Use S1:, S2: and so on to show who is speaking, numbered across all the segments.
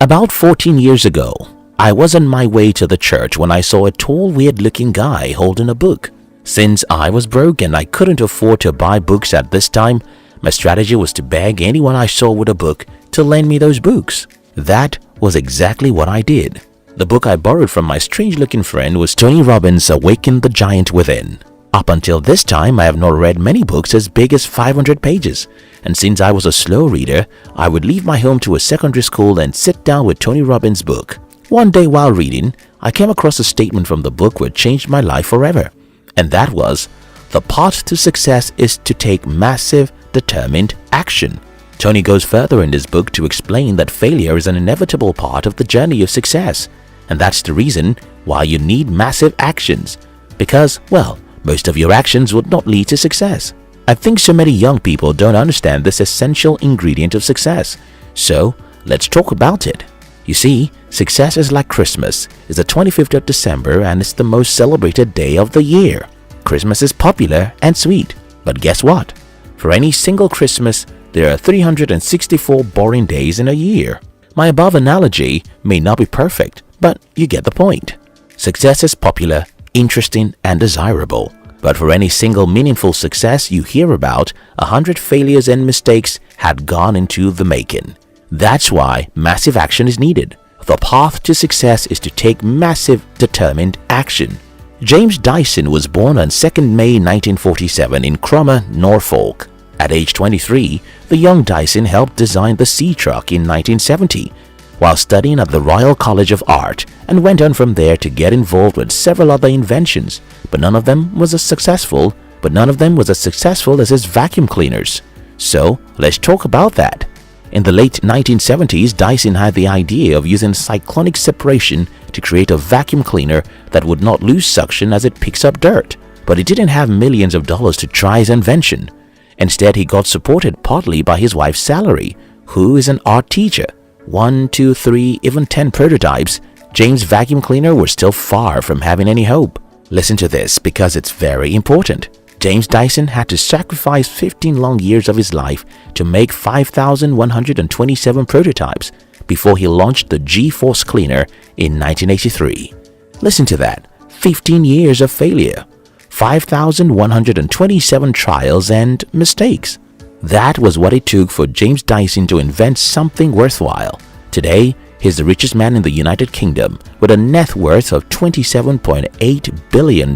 S1: About 14 years ago, I was on my way to the church when I saw a tall, weird-looking guy holding a book. Since I was broke and I couldn't afford to buy books at this time, my strategy was to beg anyone I saw with a book to lend me those books. That was exactly what I did. The book I borrowed from my strange-looking friend was Tony Robbins' Awaken the Giant Within. Up until this time, I have not read many books as big as 500 pages, and since I was a slow reader, I would leave my home to a secondary school and sit down with Tony Robbins' book. One day while reading, I came across a statement from the book which changed my life forever, and that was, "The path to success is to take massive, determined action." Tony goes further in this book to explain that failure is an inevitable part of the journey of success, and that's the reason why you need massive actions, because, well, most of your actions would not lead to success. I think so many young people don't understand this essential ingredient of success. So, let's talk about it. You see, success is like Christmas. It's the 25th of December and it's the most celebrated day of the year. Christmas is popular and sweet. But guess what? For any single Christmas, there are 364 boring days in a year. My above analogy may not be perfect, but you get the point. Success is popular, interesting, and desirable. But for any single meaningful success you hear about, 100 failures and mistakes had gone into the making. That's why massive action is needed. The path to success is to take massive, determined action. James Dyson was born on 2nd May 1947 in Cromer, Norfolk. At age 23, the young Dyson helped design the sea truck in 1970 while studying at the Royal College of Art, and went on from there to get involved with several other inventions, but none of them was as successful as his vacuum cleaners. So let's talk about that. In the late 1970s, Dyson had the idea of using cyclonic separation to create a vacuum cleaner that would not lose suction as it picks up dirt. But he didn't have millions of dollars to try his invention. Instead, he got supported partly by his wife's salary, who is an art teacher. 1, 2, 3, even 10 prototypes, James' vacuum cleaner was still far from having any hope. Listen to this because it's very important. James Dyson had to sacrifice 15 long years of his life to make 5,127 prototypes before he launched the G-Force cleaner in 1983. Listen to that, 15 years of failure, 5,127 trials and mistakes. That was what it took for James Dyson to invent something worthwhile. Today, he's the richest man in the United Kingdom with a net worth of $27.8 billion.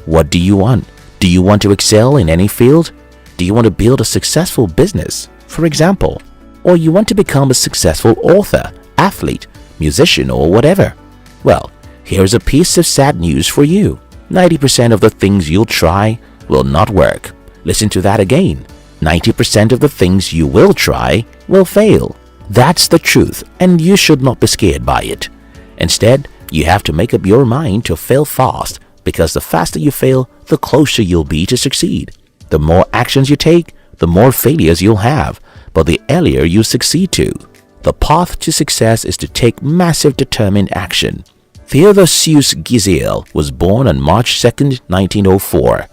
S1: What do you want? Do you want to excel in any field? Do you want to build a successful business, for example? Or you want to become a successful author, athlete, musician, or whatever? Well, here's a piece of sad news for you. 90% of the things you'll try will not work. Listen to that again. 90% of the things you will try will fail. That's the truth, and you should not be scared by it. Instead, you have to make up your mind to fail fast, because the faster you fail, the closer you'll be to succeed. The more actions you take, the more failures you'll have, but the earlier you succeed too. The path to success is to take massive determined action. Theodosius Giselle was born on March 2, 1904.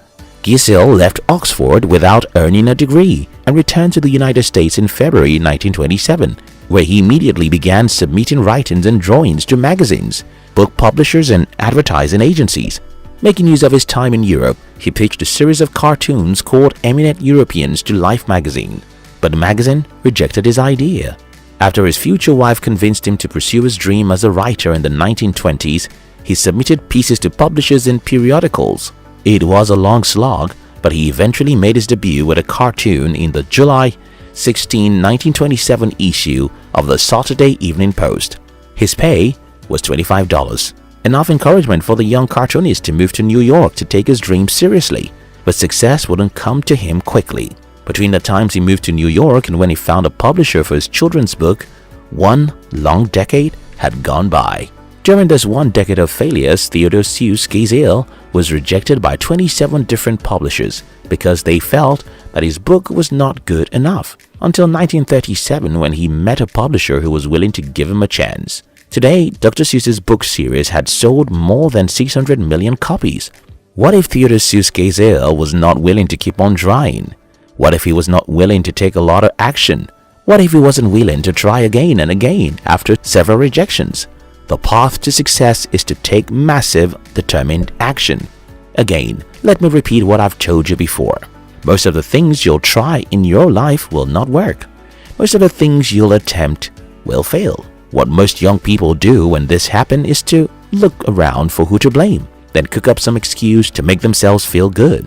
S1: Giselle left Oxford without earning a degree and returned to the United States in February 1927, where he immediately began submitting writings and drawings to magazines, book publishers, and advertising agencies. Making use of his time in Europe, he pitched a series of cartoons called Eminent Europeans to Life magazine, but the magazine rejected his idea. After his future wife convinced him to pursue his dream as a writer in the 1920s, he submitted pieces to publishers in periodicals. It was a long slog, but he eventually made his debut with a cartoon in the July 16, 1927 issue of the Saturday Evening Post. His pay was $25, enough encouragement for the young cartoonist to move to New York to take his dream seriously, but success wouldn't come to him quickly. Between the times he moved to New York and when he found a publisher for his children's book, one long decade had gone by. During this one decade of failures, Theodosius Giselle was rejected by 27 different publishers because they felt that his book was not good enough, until 1937 when he met a publisher who was willing to give him a chance. Today, Dr. Seuss's book series had sold more than 600 million copies. What if Theodosius Giselle was not willing to keep on trying? What if he was not willing to take a lot of action, What if he wasn't willing to try again and again after several rejections? The path to success is to take massive, determined action. Again, let me repeat what I've told you before. Most of the things you'll try in your life will not work. Most of the things you'll attempt will fail. What most young people do when this happens is to look around for who to blame, then cook up some excuse to make themselves feel good.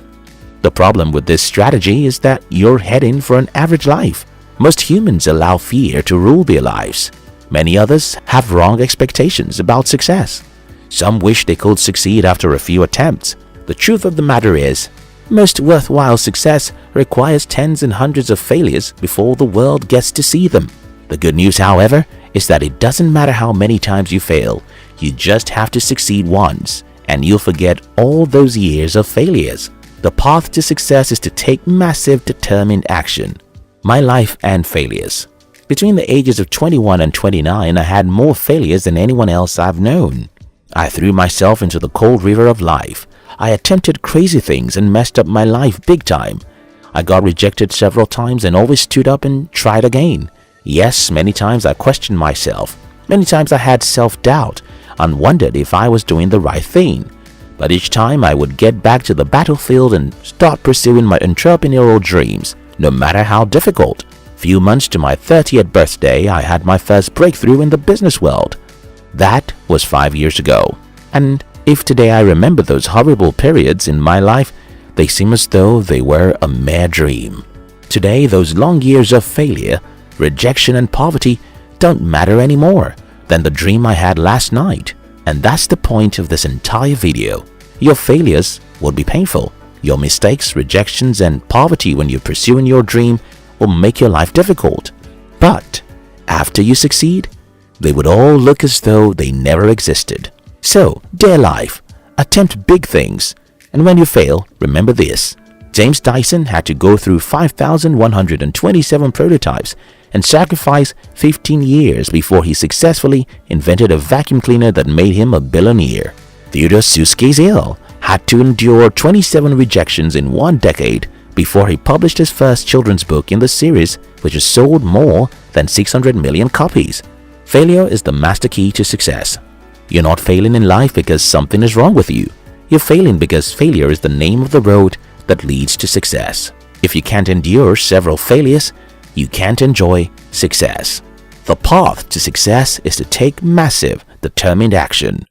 S1: The problem with this strategy is that you're heading for an average life. Most humans allow fear to rule their lives. Many others have wrong expectations about success. Some wish they could succeed after a few attempts. The truth of the matter is, most worthwhile success requires tens and hundreds of failures before the world gets to see them. The good news, however, is that it doesn't matter how many times you fail. You just have to succeed once, and you'll forget all those years of failures. The path to success is to take massive, determined action. My life and failures. Between the ages of 21 and 29, I had more failures than anyone else I've known. I threw myself into the cold river of life. I attempted crazy things and messed up my life big time. I got rejected several times and always stood up and tried again. Yes, many times I questioned myself. Many times I had self-doubt and wondered if I was doing the right thing. But each time I would get back to the battlefield and start pursuing my entrepreneurial dreams, no matter how difficult. Few months to my 30th birthday, I had my first breakthrough in the business world. That was 5 years ago. And if today I remember those horrible periods in my life, they seem as though they were a mere dream. Today, those long years of failure, rejection and poverty don't matter anymore than the dream I had last night. And that's the point of this entire video. Your failures will be painful. Your mistakes, rejections and poverty when you're pursuing your dream will make your life difficult. But after you succeed, they would all look as though they never existed. So, dear life, attempt big things. And when you fail, remember this. James Dyson had to go through 5,127 prototypes and sacrifice 15 years before he successfully invented a vacuum cleaner that made him a billionaire. Theodore Seuss had to endure 27 rejections in 1 decade before he published his first children's book in the series, which has sold more than 600 million copies. Failure is the master key to success. You're not failing in life because something is wrong with you. You're failing because failure is the name of the road that leads to success. If you can't endure several failures, you can't enjoy success. The path to success is to take massive, determined action.